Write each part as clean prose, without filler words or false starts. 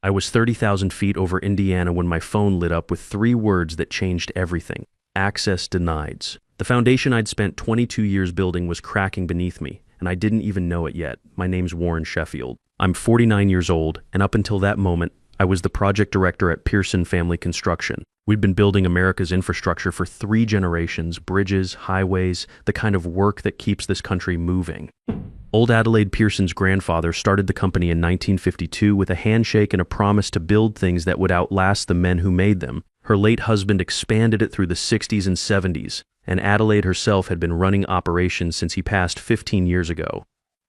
I was 30,000 feet over Indiana when my phone lit up with three words that changed everything. Access denied. The foundation I'd spent 22 years building was cracking beneath me, and I didn't even know it yet. My name's Warren Sheffield. I'm 49 years old, and up until that moment, I was the project director at Pearson Family Construction. We'd been building America's infrastructure for 3 generations, bridges, highways, the kind of work that keeps this country moving. Old Adelaide Pearson's grandfather started the company in 1952 with a handshake and a promise to build things that would outlast the men who made them. Her late husband expanded it through the 60s and 70s, and Adelaide herself had been running operations since he passed 15 years ago.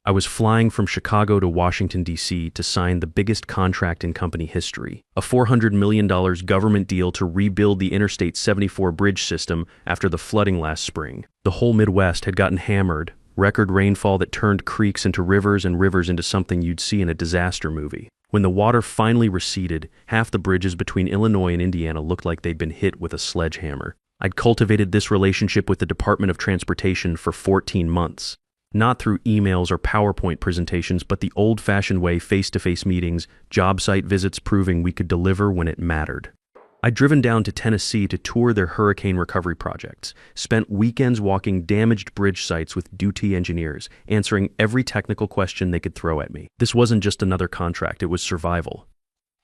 I was flying from Chicago to Washington, D.C. to sign the biggest contract in company history, a $400 million government deal to rebuild the Interstate 74 bridge system after the flooding last spring. The whole Midwest had gotten hammered, record rainfall that turned creeks into rivers and rivers into something you'd see in a disaster movie. When the water finally receded, half the bridges between Illinois and Indiana looked like they'd been hit with a sledgehammer. I'd cultivated this relationship with the Department of Transportation for 14 months. Not through emails or PowerPoint presentations, but the old-fashioned way, face-to-face meetings, job site visits proving we could deliver when it mattered. I'd driven down to Tennessee to tour their hurricane recovery projects, spent weekends walking damaged bridge sites with duty engineers, answering every technical question they could throw at me. This wasn't just another contract, it was survival.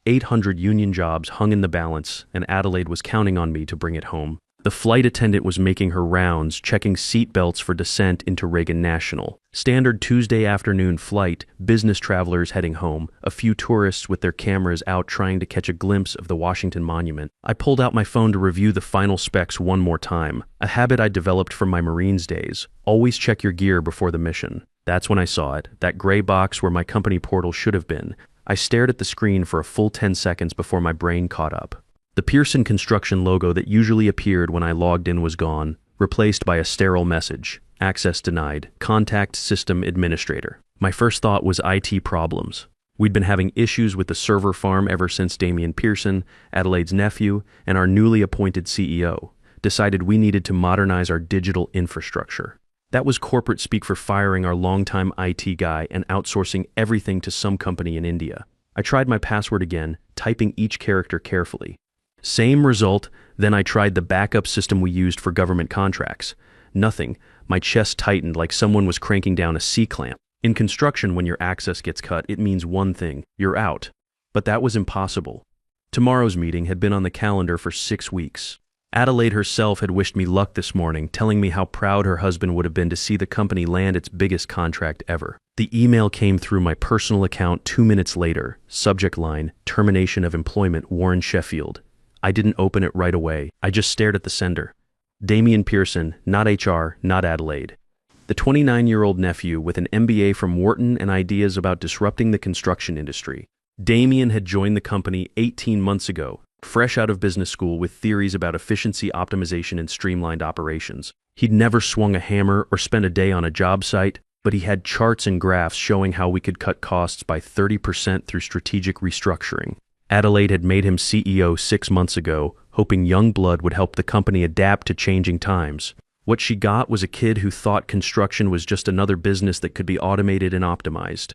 800 union jobs hung in the balance, and Adelaide was counting on me to bring it home. The flight attendant was making her rounds, checking seat belts for descent into Reagan National. Standard Tuesday afternoon flight, business travelers heading home, a few tourists with their cameras out trying to catch a glimpse of the Washington Monument. I pulled out my phone to review the final specs one more time, a habit I developed from my Marines days. Always check your gear before the mission. That's when I saw it, that gray box where my company portal should have been. I stared at the screen for a full 10 seconds before my brain caught up. The Pearson Construction logo that usually appeared when I logged in was gone, replaced by a sterile message. Access denied. Contact system administrator. My first thought was IT problems. We'd been having issues with the server farm ever since Damian Pearson, Adelaide's nephew, and our newly appointed CEO decided we needed to modernize our digital infrastructure. That was corporate speak for firing our longtime IT guy and outsourcing everything to some company in India. I tried my password again, typing each character carefully. Same result, then I tried the backup system we used for government contracts. Nothing. My chest tightened like someone was cranking down a C-clamp. In construction, when your access gets cut, it means one thing: you're out. But that was impossible. Tomorrow's meeting had been on the calendar for 6 weeks. Adelaide herself had wished me luck this morning, telling me how proud her husband would have been to see the company land its biggest contract ever. The email came through my personal account 2 minutes later. Subject line: termination of employment, Warren Sheffield. I didn't open it right away. I just stared at the sender. Damian Pearson, not HR, not Adelaide. The 29-year-old nephew with an MBA from Wharton and ideas about disrupting the construction industry. Damian had joined the company 18 months ago, fresh out of business school with theories about efficiency optimization and streamlined operations. He'd never swung a hammer or spent a day on a job site, but he had charts and graphs showing how we could cut costs by 30% through strategic restructuring. Adelaide had made him CEO 6 months ago, hoping young blood would help the company adapt to changing times. What she got was a kid who thought construction was just another business that could be automated and optimized.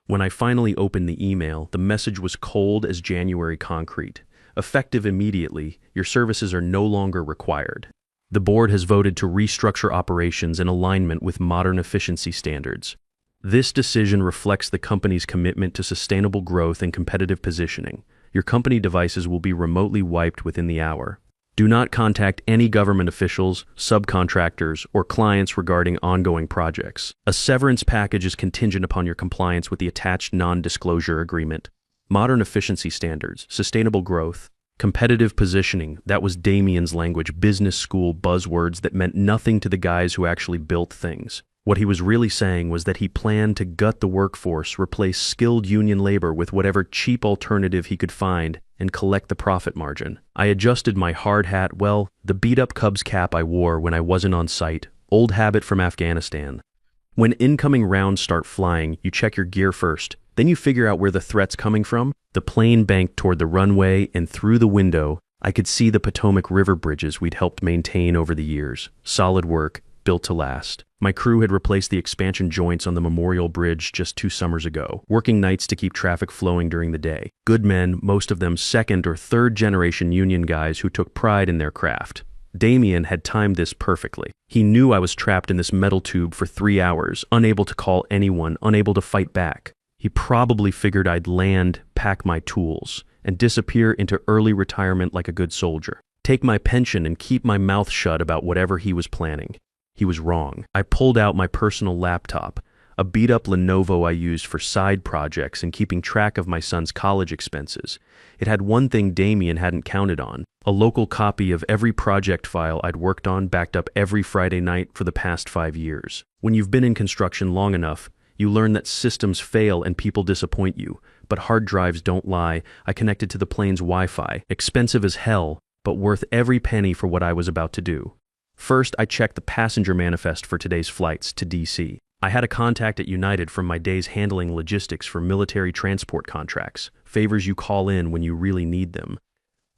When I finally opened the email, the message was cold as January concrete. Effective immediately, your services are no longer required. The board has voted to restructure operations in alignment with modern efficiency standards. This decision reflects the company's commitment to sustainable growth and competitive positioning. Your company devices will be remotely wiped within the hour. Do not contact any government officials, subcontractors, or clients regarding ongoing projects. A severance package is contingent upon your compliance with the attached non-disclosure agreement. Modern efficiency standards, sustainable growth, competitive positioning, that was Damian's language, business school buzzwords that meant nothing to the guys who actually built things. What he was really saying was that he planned to gut the workforce, replace skilled union labor with whatever cheap alternative he could find, and collect the profit margin. I adjusted my hard hat, well, the beat-up Cubs cap I wore when I wasn't on site, old habit from Afghanistan. When incoming rounds start flying, you check your gear first. Then you figure out where the threat's coming from. The plane banked toward the runway, and through the window, I could see the Potomac River bridges we'd helped maintain over the years. Solid work, built to last. My crew had replaced the expansion joints on the Memorial Bridge just 2 summers ago, working nights to keep traffic flowing during the day. Good men, most of them second or third generation union guys who took pride in their craft. Damien had timed this perfectly. He knew I was trapped in this metal tube for 3 hours, unable to call anyone, unable to fight back. He probably figured I'd land, pack my tools, and disappear into early retirement like a good soldier. Take my pension and keep my mouth shut about whatever he was planning. He was wrong. I pulled out my personal laptop, a beat-up Lenovo I used for side projects and keeping track of my son's college expenses. It had one thing Damien hadn't counted on: a local copy of every project file I'd worked on backed up every Friday night for the past 5 years. When you've been in construction long enough, you learn that systems fail and people disappoint you, but hard drives don't lie. I connected to the plane's Wi-Fi, expensive as hell, but worth every penny for what I was about to do. First, I checked the passenger manifest for today's flights to DC. I had a contact at United from my days handling logistics for military transport contracts, favors you call in when you really need them.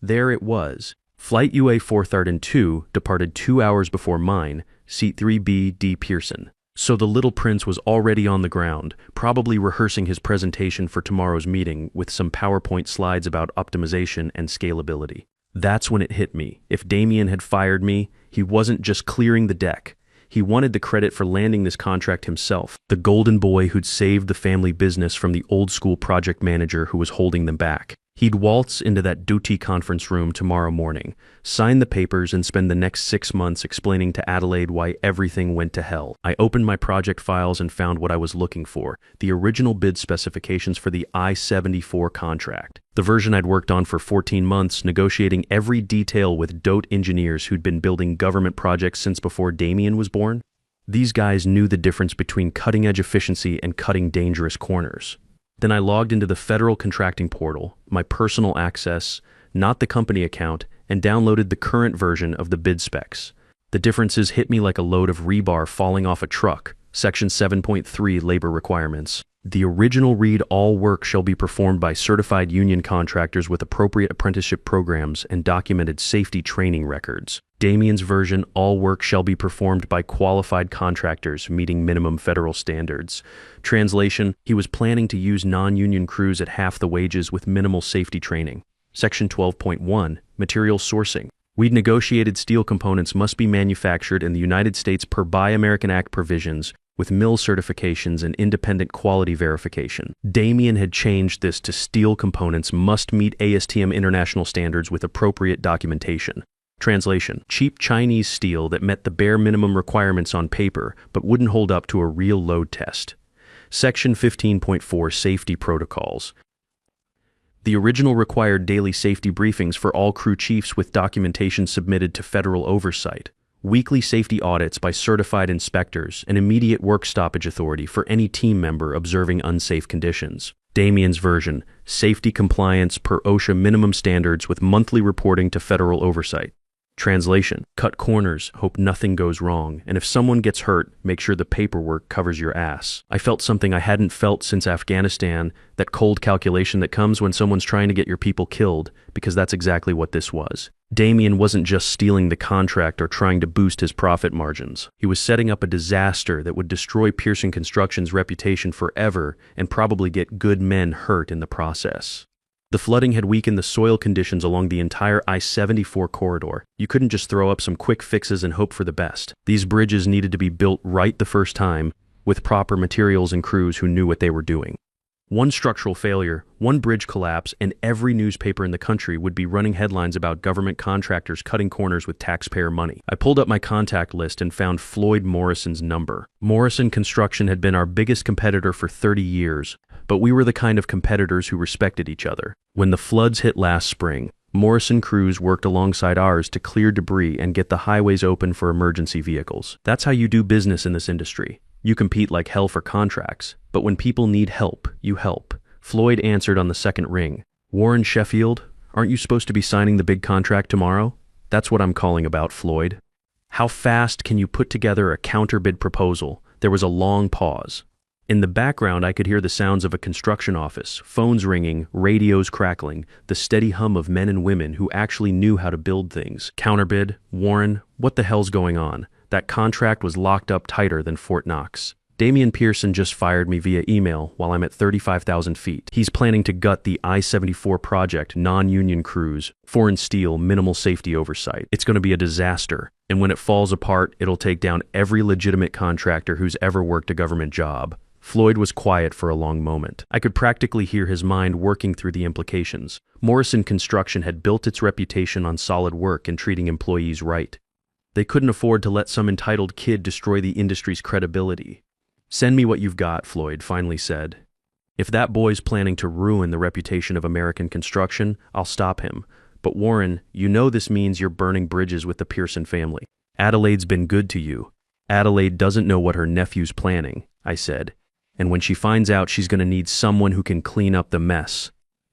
There it was. Flight UA 432 departed 2 hours before mine, seat 3B D Pearson. So the little prince was already on the ground, probably rehearsing his presentation for tomorrow's meeting with some PowerPoint slides about optimization and scalability. That's when it hit me. If Damien had fired me, he wasn't just clearing the deck. He wanted the credit for landing this contract himself, the golden boy who'd saved the family business from the old-school project manager who was holding them back. He'd waltz into that duty conference room tomorrow morning, sign the papers, and spend the next 6 months explaining to Adelaide why everything went to hell. I opened my project files and found what I was looking for: the original bid specifications for the I-74 contract. The version I'd worked on for 14 months, negotiating every detail with dote engineers who'd been building government projects since before Damien was born. These guys knew the difference between cutting-edge efficiency and cutting dangerous corners. Then I logged into the federal contracting portal, my personal access, not the company account, and downloaded the current version of the bid specs. The differences hit me like a load of rebar falling off a truck. Section 7.3 Labor Requirements. The original read: all work shall be performed by certified union contractors with appropriate apprenticeship programs and documented safety training records. Damien's version: all work shall be performed by qualified contractors meeting minimum federal standards. Translation: he was planning to use non-union crews at half the wages with minimal safety training. Section 12.1 Material Sourcing. We'd negotiated steel components must be manufactured in the United States per Buy American Act provisions, with mill certifications and independent quality verification. Damien had changed this to steel components must meet ASTM international standards with appropriate documentation. Translation: cheap Chinese steel that met the bare minimum requirements on paper but wouldn't hold up to a real load test. Section 15.4 Safety Protocols. The original required daily safety briefings for all crew chiefs with documentation submitted to federal oversight. Weekly safety audits by certified inspectors, and immediate work stoppage authority for any team member observing unsafe conditions. Damien's version: safety compliance per OSHA minimum standards with monthly reporting to federal oversight. Translation: cut corners, hope nothing goes wrong, and if someone gets hurt, make sure the paperwork covers your ass. I felt something I hadn't felt since Afghanistan, that cold calculation that comes when someone's trying to get your people killed, because that's exactly what this was. Damien wasn't just stealing the contract or trying to boost his profit margins. He was setting up a disaster that would destroy Pearson Construction's reputation forever and probably get good men hurt in the process. The flooding had weakened the soil conditions along the entire I-74 corridor. You couldn't just throw up some quick fixes and hope for the best. These bridges needed to be built right the first time, with proper materials and crews who knew what they were doing. One structural failure, one bridge collapse, and every newspaper in the country would be running headlines about government contractors cutting corners with taxpayer money. I pulled up my contact list and found Floyd Morrison's number. Morrison Construction had been our biggest competitor for 30 years, but we were the kind of competitors who respected each other. When the floods hit last spring, Morrison crews worked alongside ours to clear debris and get the highways open for emergency vehicles. That's how you do business in this industry. You compete like hell for contracts, but when people need help, you help. Floyd answered on the second ring. Warren Sheffield, aren't you supposed to be signing the big contract tomorrow? That's what I'm calling about, Floyd. How fast can you put together a counterbid proposal? There was a long pause. In the background, I could hear the sounds of a construction office, phones ringing, radios crackling, the steady hum of men and women who actually knew how to build things. Counterbid, Warren, what the hell's going on? That contract was locked up tighter than Fort Knox. Damian Pearson just fired me via email while I'm at 35,000 feet. He's planning to gut the I-74 project, non-union crews, foreign steel, minimal safety oversight. It's going to be a disaster. And when it falls apart, it'll take down every legitimate contractor who's ever worked a government job. Floyd was quiet for a long moment. I could practically hear his mind working through the implications. Morrison Construction had built its reputation on solid work and treating employees right. They couldn't afford to let some entitled kid destroy the industry's credibility. "Send me what you've got," Floyd finally said. "If that boy's planning to ruin the reputation of American construction, I'll stop him. But Warren, you know this means you're burning bridges with the Pearson family. Adelaide's been good to you. Adelaide doesn't know what her nephew's planning," I said. "And when she finds out, she's going to need someone who can clean up the mess."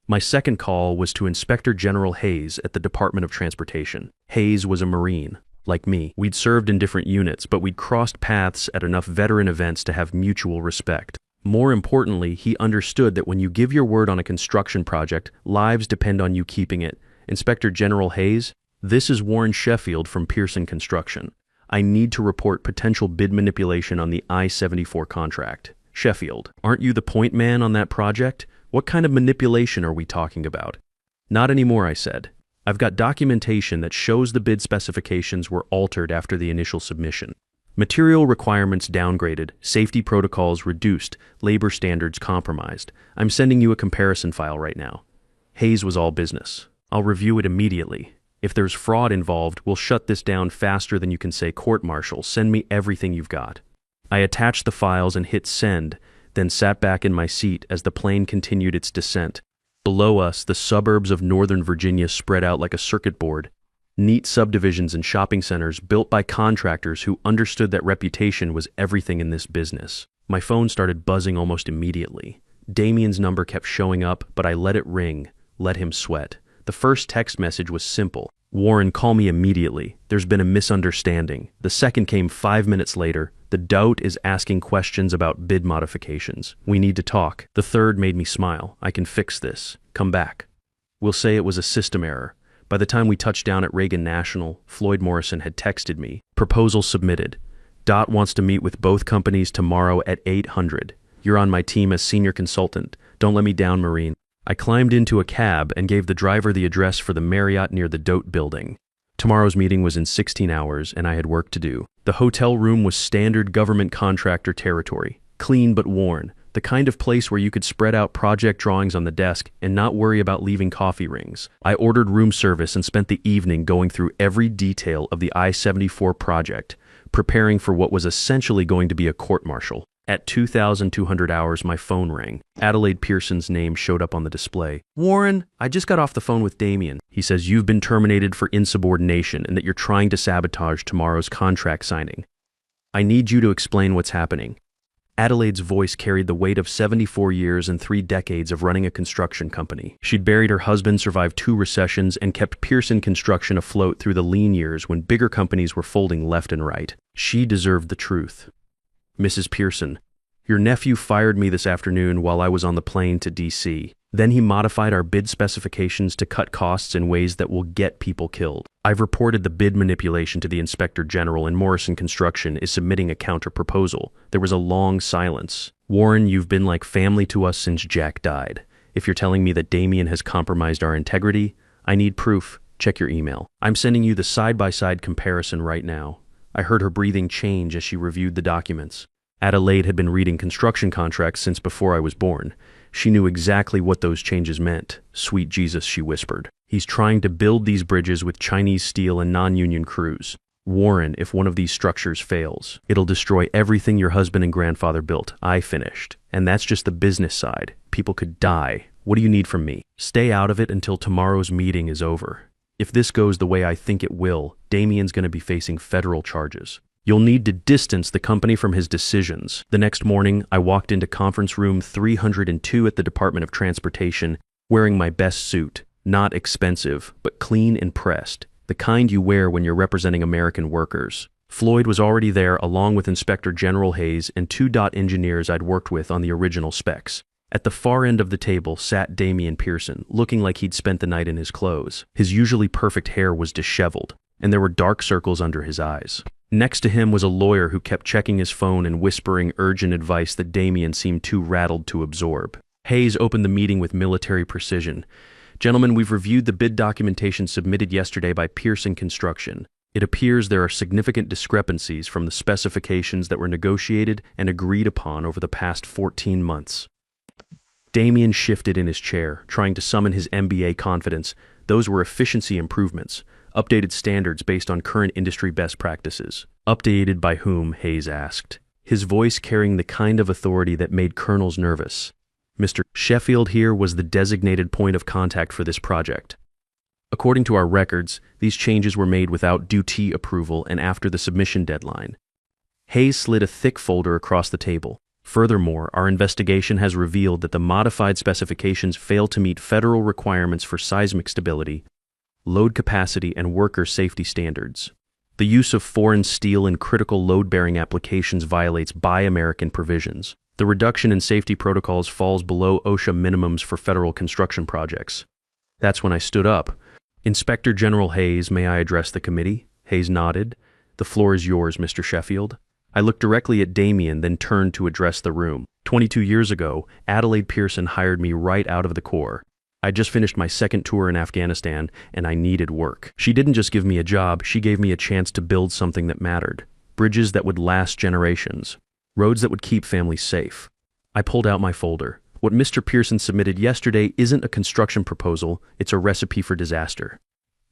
My second call was to Inspector General Hayes at the Department of Transportation. Hayes was a Marine. Like me, we'd served in different units, but we'd crossed paths at enough veteran events to have mutual respect. More importantly, he understood that when you give your word on a construction project, lives depend on you keeping it. "Inspector General Hayes, this is Warren Sheffield from Pearson Construction. I need to report potential bid manipulation on the I-74 contract." "Sheffield, aren't you the point man on that project? What kind of manipulation are we talking about?" "Not anymore," I said. "I've got documentation that shows the bid specifications were altered after the initial submission. Material requirements downgraded, safety protocols reduced, labor standards compromised. I'm sending you a comparison file right now." Hayes was all business. "I'll review it immediately. If there's fraud involved, we'll shut this down faster than you can say court-martial. Send me everything you've got." I attached the files and hit send, then sat back in my seat as the plane continued its descent. Below us, the suburbs of Northern Virginia spread out like a circuit board. Neat subdivisions and shopping centers built by contractors who understood that reputation was everything in this business. My phone started buzzing almost immediately. Damian's number kept showing up, but I let it ring, let him sweat. The first text message was simple. "Warren, call me immediately. There's been a misunderstanding." The second came 5 minutes later. "The doubt is asking questions about bid modifications. We need to talk." The third made me smile. "I can fix this. Come back." We'll say it was a system error. By the time we touched down at Reagan National, Floyd Morrison had texted me. "Proposal submitted. Dot wants to meet with both companies tomorrow at 800. You're on my team as senior consultant. Don't let me down, Marine." I climbed into a cab and gave the driver the address for the Marriott near the Dote building. Tomorrow's meeting was in 16 hours, and I had work to do. The hotel room was standard government contractor territory, clean but worn, the kind of place where you could spread out project drawings on the desk and not worry about leaving coffee rings. I ordered room service and spent the evening going through every detail of the I-74 project, preparing for what was essentially going to be a court-martial. At 2,200 hours, my phone rang. Adelaide Pearson's name showed up on the display. "Warren, I just got off the phone with Damian. He says you've been terminated for insubordination and that you're trying to sabotage tomorrow's contract signing. I need you to explain what's happening." Adelaide's voice carried the weight of 74 years and 3 decades of running a construction company. She'd buried her husband, survived 2 recessions, and kept Pearson Construction afloat through the lean years when bigger companies were folding left and right. She deserved the truth. "Mrs. Pearson, your nephew fired me this afternoon while I was on the plane to D.C. Then he modified our bid specifications to cut costs in ways that will get people killed. I've reported the bid manipulation to the Inspector General, and Morrison Construction is submitting a counter-proposal." There was a long silence. "Warren, you've been like family to us since Jack died. If you're telling me that Damian has compromised our integrity, I need proof. Check your email. I'm sending you the side-by-side comparison right now." I heard her breathing change as she reviewed the documents. Adelaide had been reading construction contracts since before I was born. She knew exactly what those changes meant. "Sweet Jesus," she whispered. "He's trying to build these bridges with Chinese steel and non-union crews. Warren, if one of these structures fails, it'll destroy everything your husband and grandfather built. I finished. And that's just the business side. People could die. What do you need from me? Stay out of it until tomorrow's meeting is over. If this goes the way I think it will, Damian's going to be facing federal charges. You'll need to distance the company from his decisions." The next morning, I walked into conference room 302 at the Department of Transportation, wearing my best suit. Not expensive, but clean and pressed. The kind you wear when you're representing American workers. Floyd was already there, along with Inspector General Hayes and 2 DOT engineers I'd worked with on the original specs. At the far end of the table sat Damian Pearson, looking like he'd spent the night in his clothes. His usually perfect hair was disheveled, and there were dark circles under his eyes. Next to him was a lawyer who kept checking his phone and whispering urgent advice that Damien seemed too rattled to absorb. Hayes opened the meeting with military precision. Gentlemen, we've reviewed the bid documentation submitted yesterday by Pearson Construction. It appears there are significant discrepancies from the specifications that were negotiated and agreed upon over the past 14 months. Damien shifted in his chair, trying to summon his MBA confidence. Those were efficiency improvements, updated standards based on current industry best practices. Updated by whom, Hayes asked, his voice carrying the kind of authority that made colonels nervous. Mr. Sheffield here was the designated point of contact for this project. According to our records, these changes were made without due approval and after the submission deadline. Hayes slid a thick folder across the table. Furthermore, our investigation has revealed that the modified specifications fail to meet federal requirements for seismic stability, load capacity, and worker safety standards. The use of foreign steel in critical load-bearing applications violates Buy American provisions. The reduction in safety protocols falls below OSHA minimums for federal construction projects. That's when I stood up. Inspector General Hayes, may I address the committee? Hayes nodded. The floor is yours, Mr. Sheffield. I looked directly at Damien, then turned to address the room. 22 years ago, Adelaide Pearson hired me right out of the Corps. I'd just finished my second tour in Afghanistan, and I needed work. She didn't just give me a job, she gave me a chance to build something that mattered. Bridges that would last generations. Roads that would keep families safe. I pulled out my folder. What Mr. Pearson submitted yesterday isn't a construction proposal, it's a recipe for disaster.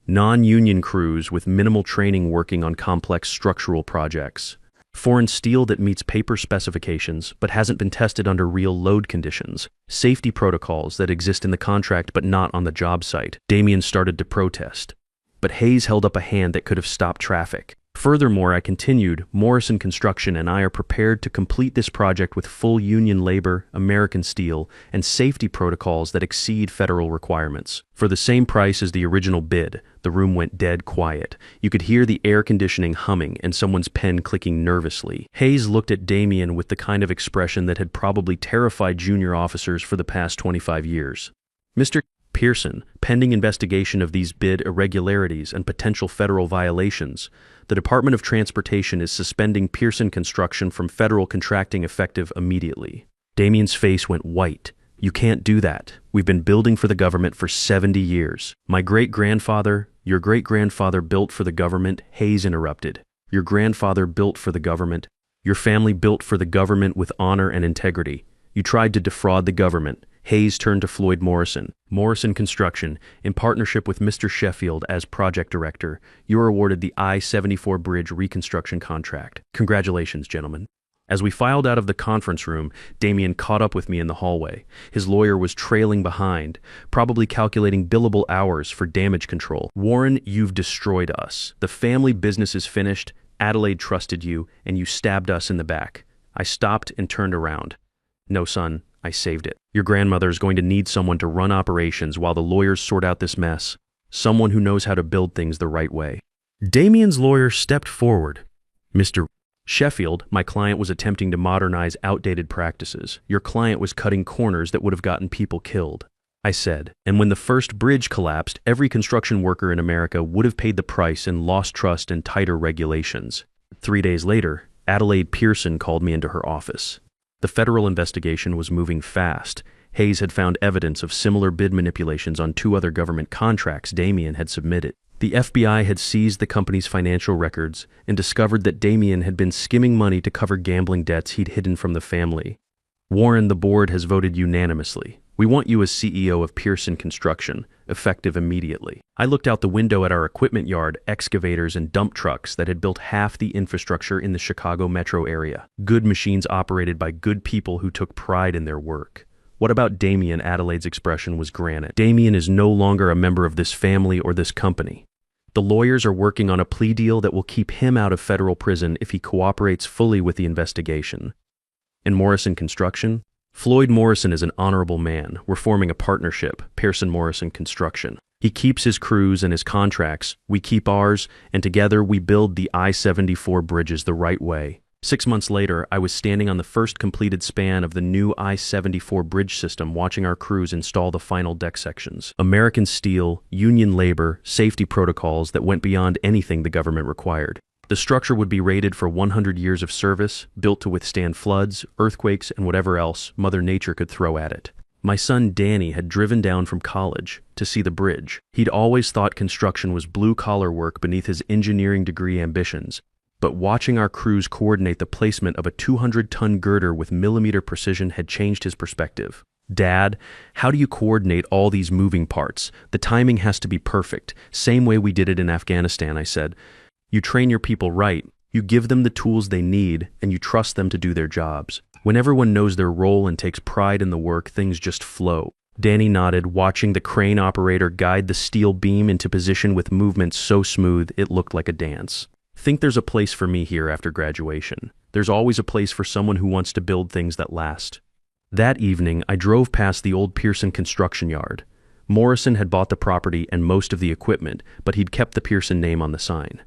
Non-union crews with minimal training working on complex structural projects. Foreign steel that meets paper specifications but hasn't been tested under real load conditions. Safety protocols that exist in the contract but not on the job site. Damien started to protest, but Hayes held up a hand that could have stopped traffic. Furthermore, I continued, Morrison Construction and I are prepared to complete this project with full union labor, American steel, and safety protocols that exceed federal requirements. For the same price as the original bid, the room went dead quiet. You could hear the air conditioning humming and someone's pen clicking nervously. Hayes looked at Damien with the kind of expression that had probably terrified junior officers for the past 25 years. Mr. Pearson, pending investigation of these bid irregularities and potential federal violations, the Department of Transportation is suspending Pearson Construction from federal contracting effective immediately. Damien's face went white. You can't do that. We've been building for the government for 70 years. My great-grandfather, your great-grandfather built for the government, Hayes interrupted. Your grandfather built for the government. Your family built for the government with honor and integrity. You tried to defraud the government. Hayes turned to Floyd Morrison. Morrison Construction, in partnership with Mr. Sheffield as project director, you are awarded the I-74 bridge reconstruction contract. Congratulations, gentlemen. As we filed out of the conference room, Damien caught up with me in the hallway. His lawyer was trailing behind, probably calculating billable hours for damage control. Warren, you've destroyed us. The family business is finished. Adelaide trusted you, and you stabbed us in the back. I stopped and turned around. No, son. I saved it. Your grandmother is going to need someone to run operations while the lawyers sort out this mess. Someone who knows how to build things the right way. Damien's lawyer stepped forward. Mr. Sheffield, my client was attempting to modernize outdated practices. Your client was cutting corners that would have gotten people killed. I said, and when the first bridge collapsed, every construction worker in America would have paid the price and lost trust in tighter regulations. 3 days later, Adelaide Pearson called me into her office. The federal investigation was moving fast. Hayes had found evidence of similar bid manipulations on 2 other government contracts Damien had submitted. The FBI had seized the company's financial records and discovered that Damien had been skimming money to cover gambling debts he'd hidden from the family. Warren, the board has voted unanimously. We want you as CEO of Pearson Construction, effective immediately. I looked out the window at our equipment yard, excavators, and dump trucks that had built half the infrastructure in the Chicago metro area. Good machines operated by good people who took pride in their work. What about Damien? Adelaide's expression was granite. Damien is no longer a member of this family or this company. The lawyers are working on a plea deal that will keep him out of federal prison if he cooperates fully with the investigation. In Morrison Construction, Floyd Morrison is an honorable man. We're forming a partnership, Pearson Morrison Construction. He keeps his crews and his contracts, we keep ours, and together we build the I-74 bridges the right way. 6 months later, I was standing on the first completed span of the new I-74 bridge system watching our crews install the final deck sections. American steel, union labor, safety protocols that went beyond anything the government required. The structure would be rated for 100 years of service, built to withstand floods, earthquakes, and whatever else Mother Nature could throw at it. My son Danny had driven down from college to see the bridge. He'd always thought construction was blue-collar work beneath his engineering degree ambitions, but watching our crews coordinate the placement of a 200-ton girder with millimeter precision had changed his perspective. Dad, how do you coordinate all these moving parts? The timing has to be perfect, same way we did it in Afghanistan, I said. You train your people right, you give them the tools they need, and you trust them to do their jobs. When everyone knows their role and takes pride in the work, things just flow. Danny nodded, watching the crane operator guide the steel beam into position with movements so smooth it looked like a dance. Think there's a place for me here after graduation. There's always a place for someone who wants to build things that last. That evening, I drove past the old Pearson construction yard. Morrison had bought the property and most of the equipment, but he'd kept the Pearson name on the sign.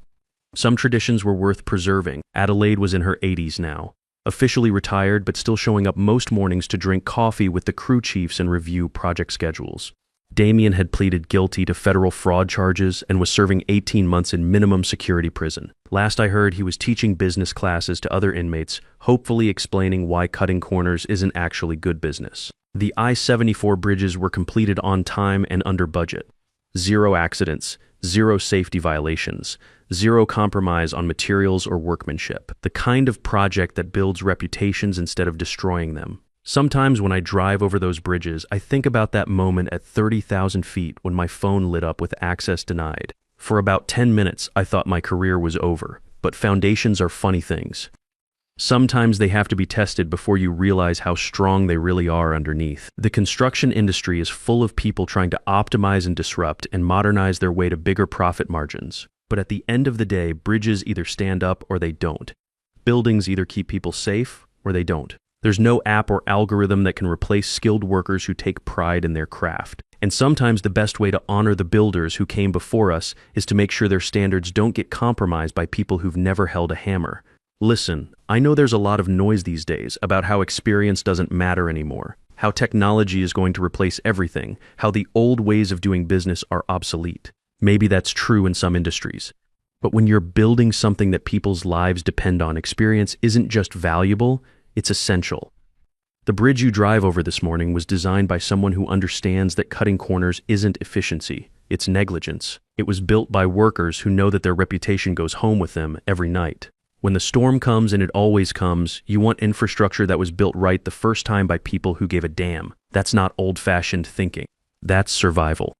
Some traditions were worth preserving. Adelaide was in her 80s now, officially retired but still showing up most mornings to drink coffee with the crew chiefs and review project schedules. Damien had pleaded guilty to federal fraud charges and was serving 18 months in minimum security prison. Last I heard, he was teaching business classes to other inmates, hopefully explaining why cutting corners isn't actually good business. The I-74 bridges were completed on time and under budget. 0 accidents, 0 safety violations, 0 compromise on materials or workmanship. The kind of project that builds reputations instead of destroying them. Sometimes when I drive over those bridges, I think about that moment at 30,000 feet when my phone lit up with access denied. For about 10 minutes, I thought my career was over. But foundations are funny things. Sometimes they have to be tested before you realize how strong they really are underneath. The construction industry is full of people trying to optimize and disrupt and modernize their way to bigger profit margins. But at the end of the day, bridges either stand up or they don't. Buildings either keep people safe or they don't. There's no app or algorithm that can replace skilled workers who take pride in their craft. And sometimes the best way to honor the builders who came before us is to make sure their standards don't get compromised by people who've never held a hammer. Listen, I know there's a lot of noise these days about how experience doesn't matter anymore, how technology is going to replace everything, how the old ways of doing business are obsolete. Maybe that's true in some industries. But when you're building something that people's lives depend on, experience isn't just valuable, it's essential. The bridge you drive over this morning was designed by someone who understands that cutting corners isn't efficiency, it's negligence. It was built by workers who know that their reputation goes home with them every night. When the storm comes, and it always comes, you want infrastructure that was built right the first time by people who gave a damn. That's not old-fashioned thinking. That's survival.